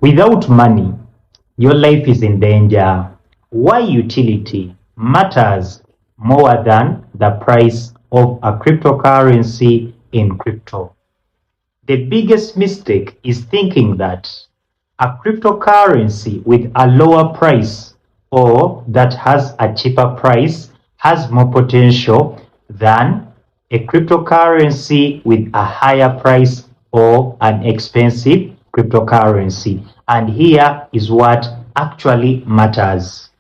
Without money, your life is in danger. Why utility matters more than the price of a cryptocurrency in crypto. The biggest mistake is thinking that a cryptocurrency with a lower price or that has a cheaper price has more potential than a cryptocurrency with a higher price or an expensive cryptocurrency. And here is what actually matters.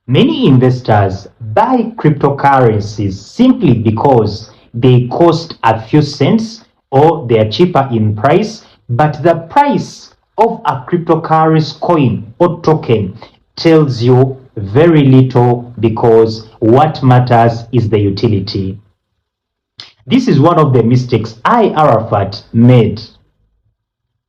Many investors buy cryptocurrencies simply because they cost a few cents or they are cheaper in price, but the price of a cryptocurrency coin or token tells you very little because what matters is the utility. This is one of the mistakes I, Arafat, made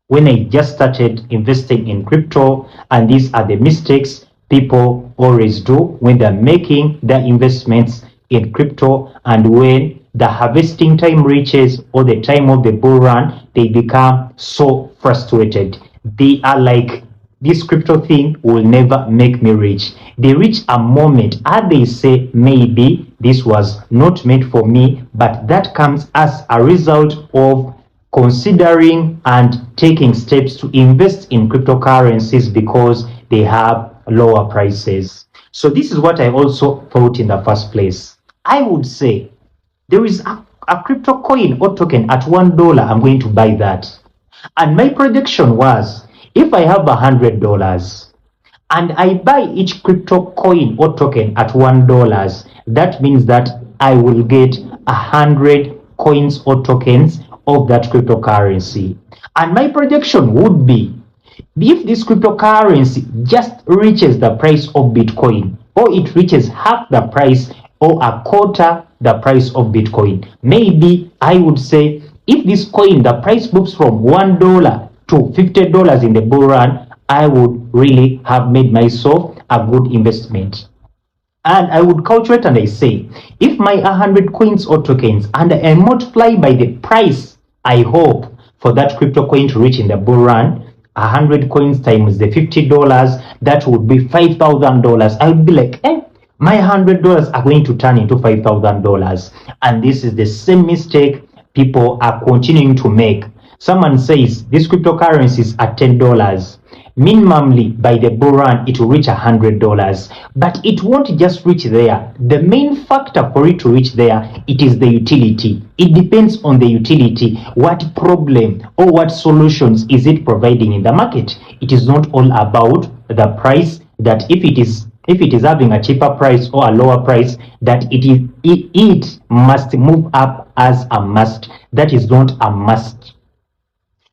when I just started investing in crypto, and these are the mistakes people always do when they're making their investments in crypto. And when the harvesting time reaches or the time of the bull run, they become so frustrated. They are like, this crypto thing will never make me rich. They reach a moment and they say, maybe this was not meant for me, but that comes as a result of considering and taking steps to invest in cryptocurrencies because they have lower prices. So this is what I also thought in the first place. I would say there is a crypto coin or token at $1, I'm going to buy that. And my prediction was, if I have $100 and I buy each crypto coin or token at $1, that means that I will get 100 coins or tokens of that cryptocurrency. And my prediction would be, if this cryptocurrency just reaches the price of Bitcoin, or it reaches half the price or a quarter the price of Bitcoin, maybe I would say, if this coin, the price moves from $1 to $50 in the bull run, I would really have made myself a good investment. And I would calculate and I say, if my 100 coins or tokens and I multiply by the price I hope for that crypto coin to reach in the bull run, 100 coins times the $50, that would be $5,000. I would be like, my $100 are going to turn into $5,000. And this is the same mistake people are continuing to make. Someone says this cryptocurrency is at $10. Minimally, by the bull run, it will reach $100. But it won't just reach there. The main factor for it to reach there, it is the utility. It depends on the utility. What problem or what solutions is it providing in the market? It is not all about the price, that if it is having a cheaper price or a lower price, that it must move up as a must. That is not a must.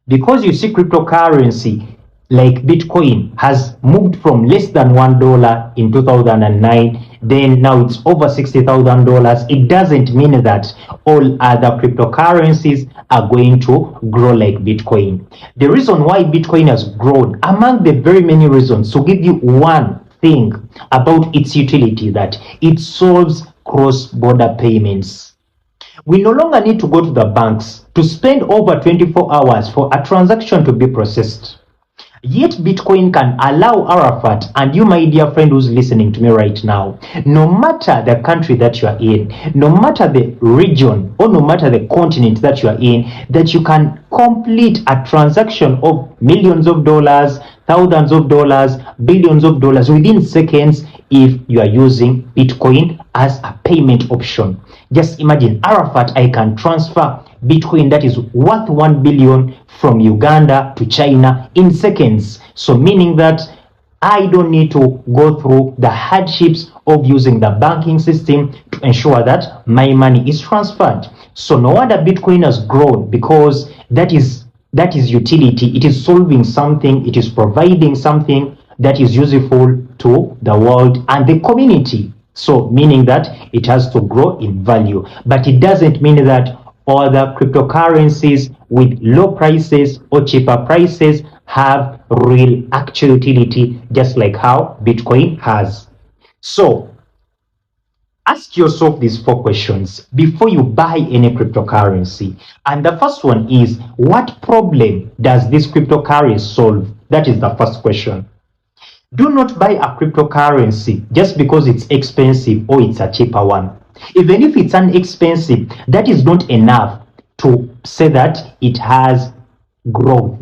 Because you see, cryptocurrency like Bitcoin has moved from less than $1 in 2009, then now it's over $60,000. It doesn't mean that all other cryptocurrencies are going to grow like Bitcoin. The reason why Bitcoin has grown, among the very many reasons, to give you one thing about its utility, that it solves cross-border payments. We no longer need to go to the banks to spend over 24 hours for a transaction to be processed. Yet Bitcoin can allow Arafat and you, my dear friend who's listening to me right now, no matter the country that you are in, no matter the region or no matter the continent that you are in, that you can complete a transaction of millions of dollars, thousands of dollars, billions of dollars within seconds if you are using Bitcoin as a payment option. Just imagine, Arafat, I can transfer Bitcoin that is worth 1 billion from Uganda to China in seconds. So meaning that I don't need to go through the hardships of using the banking system to ensure that my money is transferred. So no wonder Bitcoin has grown, because that is utility. It is solving something, it is providing something that is useful to the world and the community. So meaning that it has to grow in value, but it doesn't mean that other cryptocurrencies with low prices or cheaper prices have real actual utility, just like how Bitcoin has. So ask yourself these 4 questions before you buy any cryptocurrency. And the first one is, what problem does this cryptocurrency solve? That is the first question. Do not buy a cryptocurrency just because it's expensive or it's a cheaper one. Even if it's inexpensive, that is not enough to say that it has growth,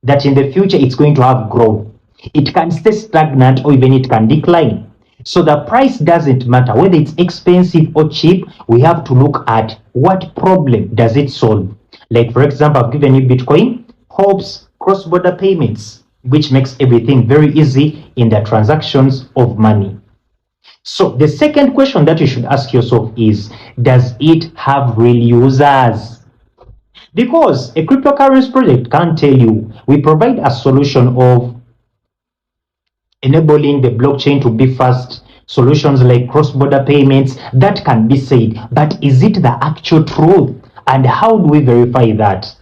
that in the future it's going to have growth. It can stay stagnant or even it can decline. So the price doesn't matter whether it's expensive or cheap. We have to look at what problem does it solve. Like, for example, I've given you Bitcoin helps cross-border payments, which makes everything very easy in the transactions of money. So the second question that you should ask yourself is, does it have real users? Because a cryptocurrency project can't tell you, we provide a solution of enabling the blockchain to be fast, solutions like cross-border payments, that can be said, but is it the actual truth? And how do we verify that?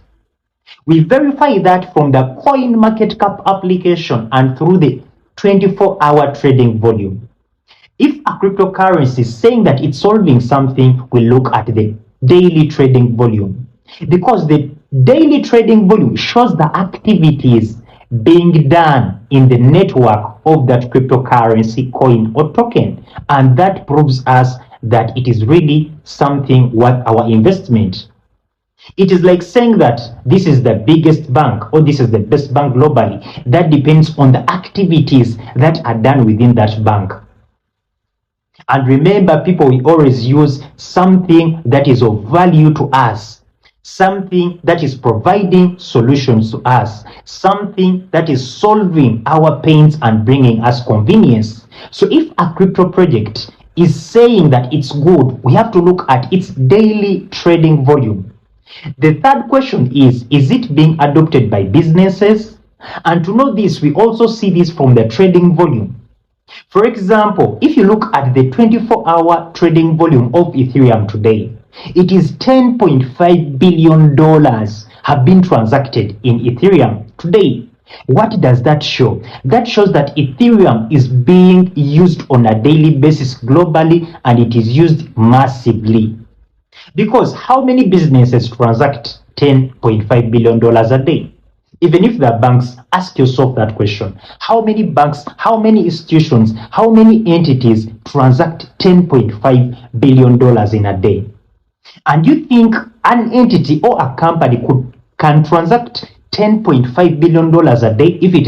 We verify that from the CoinMarketCap application and through the 24-hour trading volume. If a cryptocurrency is saying that it's solving something, we look at the daily trading volume, because the daily trading volume shows the activities being done in the network of that cryptocurrency, coin or token, and that proves us that it is really something worth our investment. It is like saying that this is the biggest bank or this is the best bank globally. That depends on the activities that are done within that bank. And remember, people, we always use something that is of value to us, something that is providing solutions to us, something that is solving our pains and bringing us convenience. So if a crypto project is saying that it's good, we have to look at its daily trading volume. The third question is it being adopted by businesses? And to know this, we also see this from the trading volume. For example, if you look at the 24-hour trading volume of Ethereum today, it is $10.5 billion have been transacted in Ethereum today. What does that show? That shows that Ethereum is being used on a daily basis globally, and it is used massively. Because how many businesses transact $10.5 billion a day? Even if the banks, ask yourself that question. How many banks, how many institutions, how many entities transact $10.5 billion in a day? And you think an entity or a company can transact $10.5 billion a day if it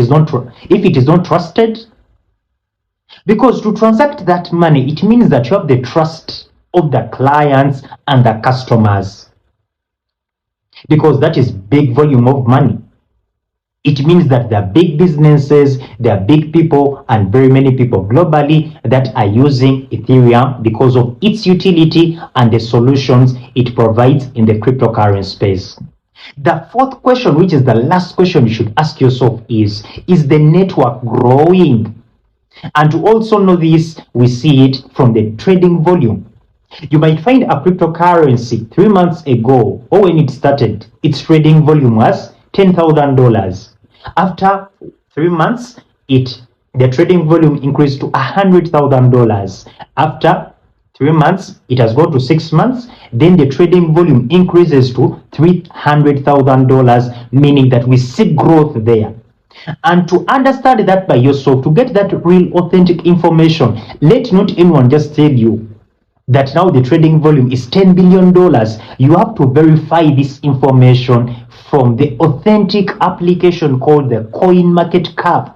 is not trusted? Because to transact that money, it means that you have the trust of the clients and the customers, because that is big volume of money. It means that there are big businesses, there are big people, and very many people globally that are using Ethereum because of its utility and the solutions it provides in the cryptocurrency space. The fourth question, which is the last question you should ask yourself, is the network growing? And to also know this, we see it from the trading volume. You might find a cryptocurrency 3 months ago, or when it started, its trading volume was $10,000. After 3 months, the trading volume increased to $100,000. After 3 months, it has gone to 6 months. Then the trading volume increases to $300,000, meaning that we see growth there. And to understand that by yourself, to get that real authentic information, let not anyone just tell you that now the trading volume is $10 billion. You have to verify this information from the authentic application called the CoinMarketCap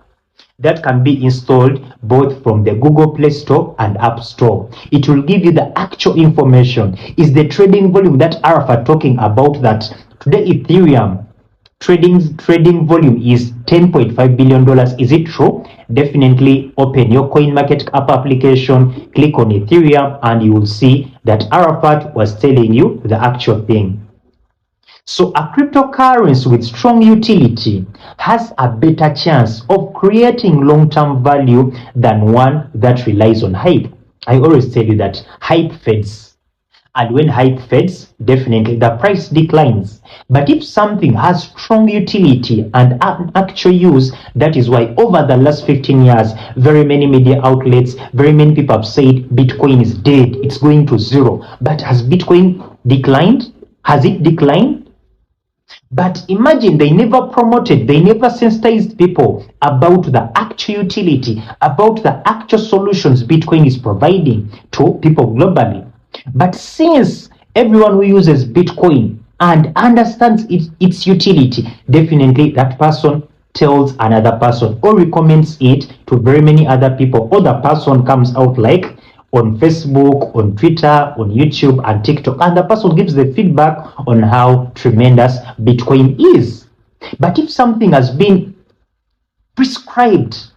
that can be installed both from the Google Play Store and App Store. It will give you the actual information. Is the trading volume that Arafat talking about, that today Ethereum trading volume is $10.5 billion. Is it true? Definitely open your CoinMarketCap application, click on Ethereum, and you will see that Arafat was telling you the actual thing. So a cryptocurrency with strong utility has a better chance of creating long-term value than one that relies on hype. I always tell you that hype fades. And when hype fades, definitely the price declines. But if something has strong utility and actual use, that is why over the last 15 years, very many media outlets, very many people have said Bitcoin is dead, it's going to zero. But has Bitcoin declined? Has it declined? But imagine they never promoted, they never sensitized people about the actual utility, about the actual solutions Bitcoin is providing to people globally. But since everyone who uses Bitcoin and understands its utility, definitely that person tells another person or recommends it to very many other people, or the person comes out like on Facebook, on Twitter, on YouTube, and TikTok, and the person gives the feedback on how tremendous Bitcoin is. But if something has been prescribed,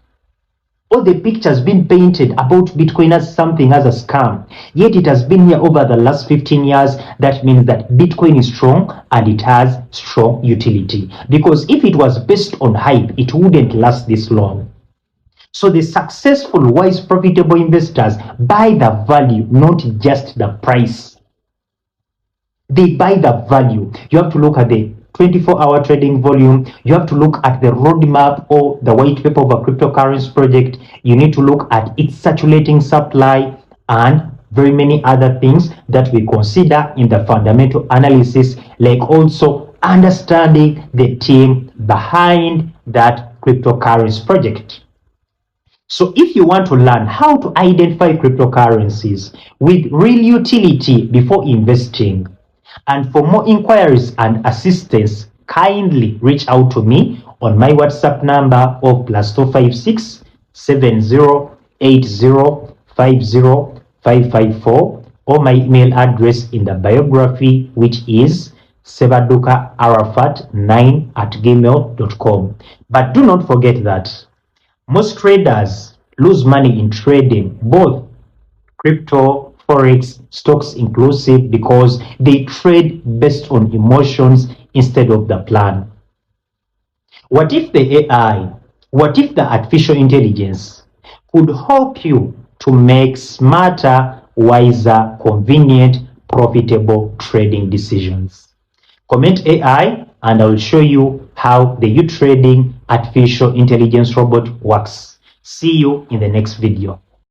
or the picture has been painted about Bitcoin as something as a scam, yet it has been here over the last 15 years, that means that Bitcoin is strong and it has strong utility. Because if it was based on hype, it wouldn't last this long. So the successful, wise, profitable investors buy the value, not just the price. They buy the value. You have to look at the 24-hour trading volume. You have to look at the roadmap or the white paper of a cryptocurrency project. You need to look at its circulating supply and very many other things that we consider in the fundamental analysis, like also understanding the team behind that cryptocurrency project. So if you want to learn how to identify cryptocurrencies with real utility before investing, and for more inquiries and assistance, kindly reach out to me on my WhatsApp number of +256 7080505554, or my email address in the biography, which is sebadukaarafat9@gmail.com. But do not forget that most traders lose money in trading, both crypto, forex, stocks inclusive, because they trade based on emotions instead of the plan. What if the AI, what if the artificial intelligence could help you to make smarter, wiser, convenient, profitable trading decisions? Comment AI and I will show you how the U-Trading artificial intelligence robot works. See you in the next video.